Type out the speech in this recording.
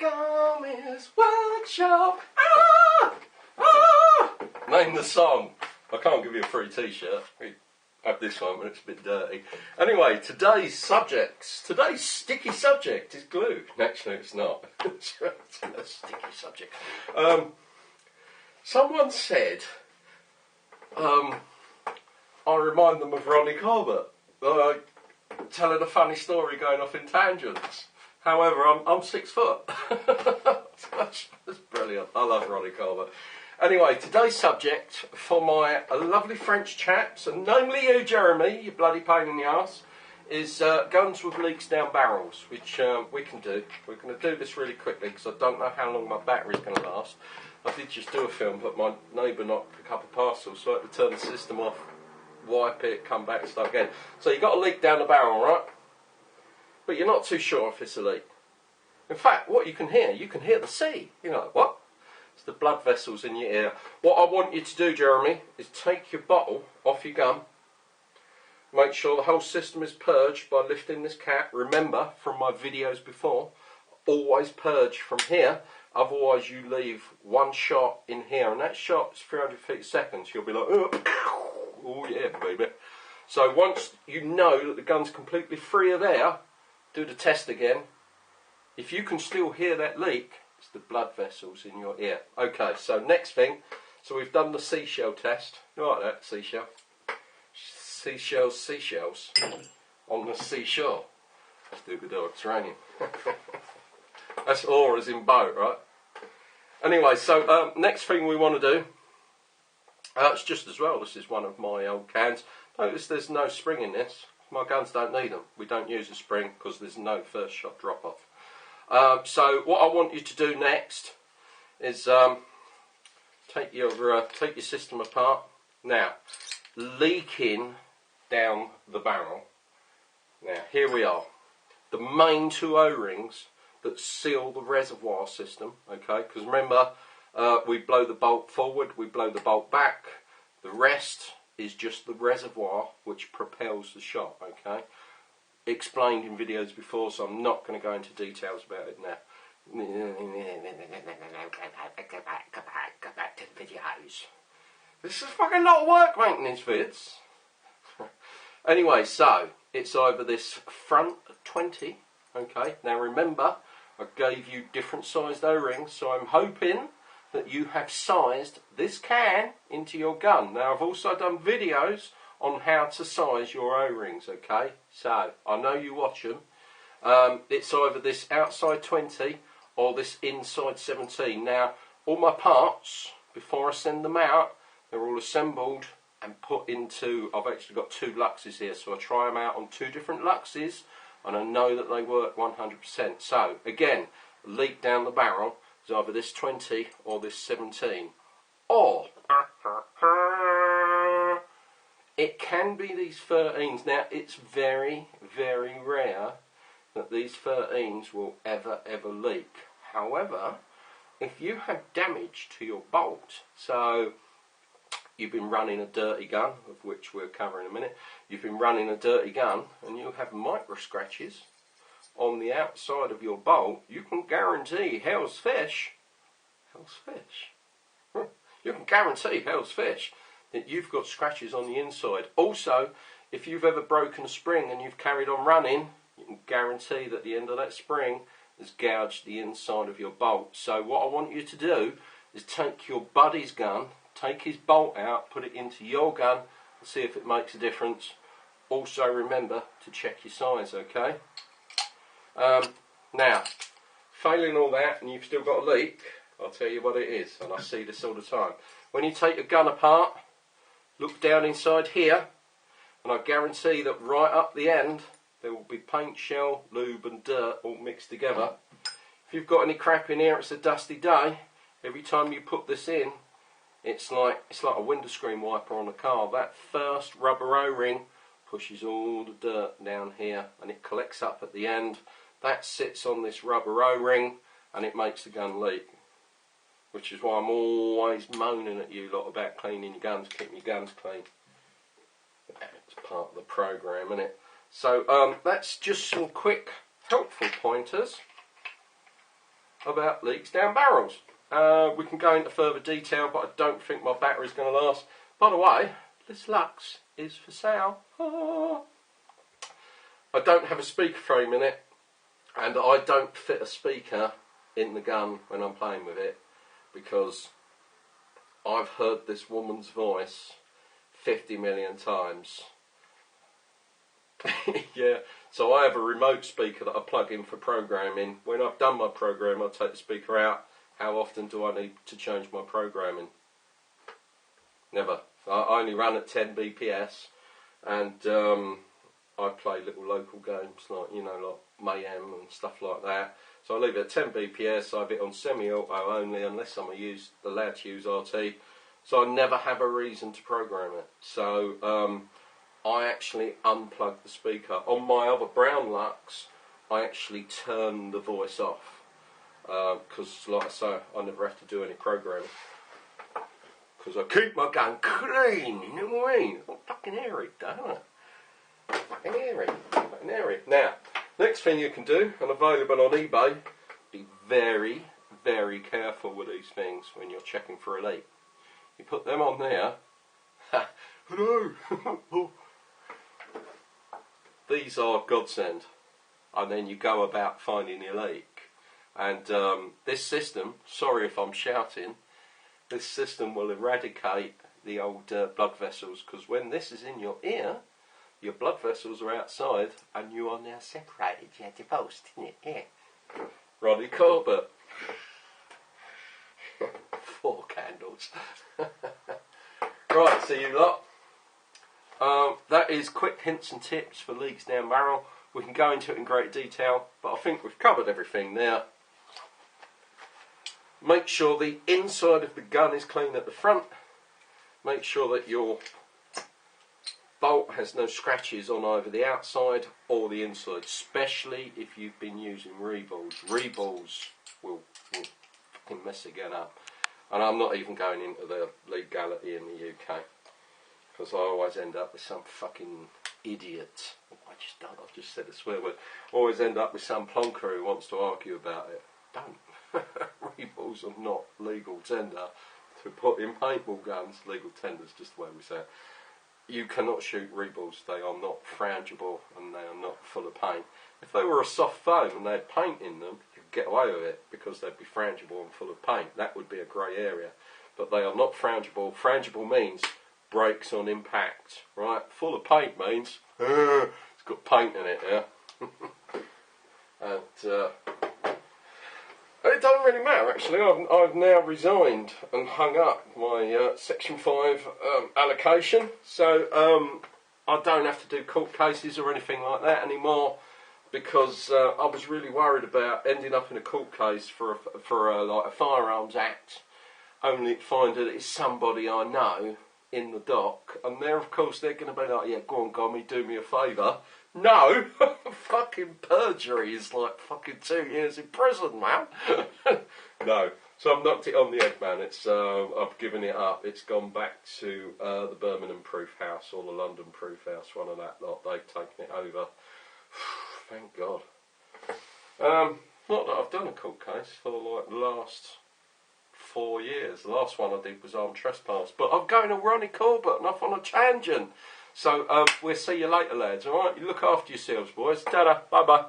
Gomez Workshop. Ah! Ah! Name the song. I can't give you a free t-shirt. We have this one, but it's a bit dirty. Anyway, today's sticky subject is glue. Actually, it's not. It's a sticky subject. Someone said, I remind them of Ronnie Colbert, telling a funny story going off in tangents. However, I'm 6 foot. That's brilliant. I love Ronnie Colbert. Anyway, today's subject for my lovely French chaps, and namely you, Jeremy, you bloody pain in the arse, is guns with leaks down barrels, which we can do. We're going to do this really quickly because I don't know how long my battery's going to last. I did just do a film, but my neighbour knocked a couple of parcels, so I had to turn the system off, wipe it, come back and start again. So you've got a leak down the barrel, right? But you're not too sure if it's a leak. In fact, what you can hear the sea. You're like, what? It's the blood vessels in your ear. What I want you to do, Jeremy, is take your bottle off your gun. Make sure the whole system is purged by lifting this cap. Remember, from my videos before, always purge from here. Otherwise, you leave one shot in here, and that shot is 300 feet a second. So you'll be like, oh yeah, baby. So once you know that the gun's completely free of there, do the test again. If you can still hear that leak, it's the blood vessels in your ear. Okay, so next thing, so we've done the seashell test. You like that, seashell? Seashells on the seashore. Stupid dog, it's raining. That's or as in boat, right? Anyway, so next thing we want to do, it's just as well, this is one of my old cans. Notice there's no spring in this. My guns don't need them. We don't use a spring because there's no first shot drop off. So what I want you to do next is take your system apart. Now, leaking down the barrel. Now, here we are. The main two O-rings that seal the reservoir system, okay, because remember, we blow the bolt forward, we blow the bolt back, the rest is just the reservoir which propels the shot, okay. Explained in videos before, so I'm not going to go into details about it now. Go back to the videos. This is fucking lot of work making these vids. Anyway, so it's over this front 20, okay. Now remember, I gave you different sized O-rings, so I'm hoping that you have sized this can into your gun. Now I've also done videos on how to size your O-rings, okay? So, I know you watch them. It's either this outside 20 or this inside 17. Now, all my parts, before I send them out, they're all assembled and put into, I've actually got 2 LUXEs here, so I try them out on 2 different LUXEs, and I know that they work 100%. So, again, leak down the barrel is either this 20 or this 17. Or, it can be these 13s. Now, it's very, very rare that these 13s will ever leak. However, if you have damage to your bolt, so you've been running a dirty gun, of which we'll cover in a minute, you've been running a dirty gun and you have micro scratches on the outside of your bolt, you can guarantee hell's fish, you can guarantee hell's fish that you've got scratches on the inside. Also, if you've ever broken a spring and you've carried on running, you can guarantee that the end of that spring has gouged the inside of your bolt. So what I want you to do is take your buddy's gun, take his bolt out, put it into your gun and see if it makes a difference. Also remember to check your size, okay? Now, failing all that and you've still got a leak, I'll tell you what it is, and I see this all the time. When you take your gun apart, look down inside here, and I guarantee that right up the end there will be paint, shell, lube and dirt all mixed together. If you've got any crap in here, it's a dusty day. Every time you put this in, it's like a window screen wiper on a car. That first rubber O-ring pushes all the dirt down here and it collects up at the end. That sits on this rubber O-ring and it makes the gun leak. Which is why I'm always moaning at you lot about cleaning your guns, keeping your guns clean. It's part of the program, isn't it? So that's just some quick helpful pointers. about leaks down barrels. We can go into further detail, but I don't think my battery's going to last. By the way, this LUXE is for sale. I don't have a speaker frame in it, and I don't fit a speaker in the gun when I'm playing with it, because I've heard this woman's voice 50 million times. Yeah, so I have a remote speaker that I plug in for programming. When I've done my program, I take the speaker out. How often do I need to change my programming? Never. I only run at 10 BPS, and I play little local games like, you know, like Mayhem and stuff like that. So I leave it at 10 BPS. I have it on semi-auto only, unless I'm allowed to use RT. So I never have a reason to program it. So I actually unplug the speaker. On my other brown LUXE, I actually turn the voice off. Because, like I say, I never have to do any programming. Because I keep my gun clean, you know what I mean? It's not fucking hairy, don't it? Fucking hairy, fucking hairy. Now, next thing you can do, and available on eBay, be very, very careful with these things when you're checking for a leak. You put them on there. Hello. These are godsend. And then you go about finding your leak. And this system, sorry if I'm shouting, this system will eradicate the old blood vessels, because when this is in your ear, your blood vessels are outside and you are now separated. You had divorced, didn't you? Yeah. Ronnie Corbett. 4 candles. Right, so you lot. That is quick hints and tips for leaks down barrel. We can go into it in great detail, but I think we've covered everything there. Make sure the inside of the gun is clean at the front. Make sure that your bolt has no scratches on either the outside or the inside, especially if you've been using reballs. Reballs will fucking mess the gun up. And I'm not even going into the legality in the UK, because I always end up with some fucking idiot. I've just said a swear word. Always end up with some plonker who wants to argue about it. Don't. Reballs are not legal tender to put in paintball guns. Legal tender is just the way we say it. You cannot shoot reballs. They are not frangible and they are not full of paint. If they were a soft foam and they had paint in them, you could get away with it because they'd be frangible and full of paint. That would be a grey area. But they are not frangible. Frangible means breaks on impact, right? Full of paint means it's got paint in it, yeah. And it doesn't really matter, actually. I've now resigned and hung up my Section 5 allocation, so I don't have to do court cases or anything like that anymore, because I was really worried about ending up in a court case for like a Firearms Act, only to find that it's somebody I know in the dock, and there, of course, they're going to be like, yeah, go on, Gommy, do me a favour. No, fucking perjury is like fucking 2 years in prison, man. No, so I've knocked it on the head, man. It's I've given it up. It's gone back to the Birmingham Proof House or the London Proof House, one of that lot. They've taken it over. Thank God. Not that I've done a court case for like the last 4 years. The last one I did was armed trespass. But I'm going to Ronnie Corbett and off on a tangent. So we'll see you later, lads, alright? You look after yourselves, boys. Ta-da, bye-bye.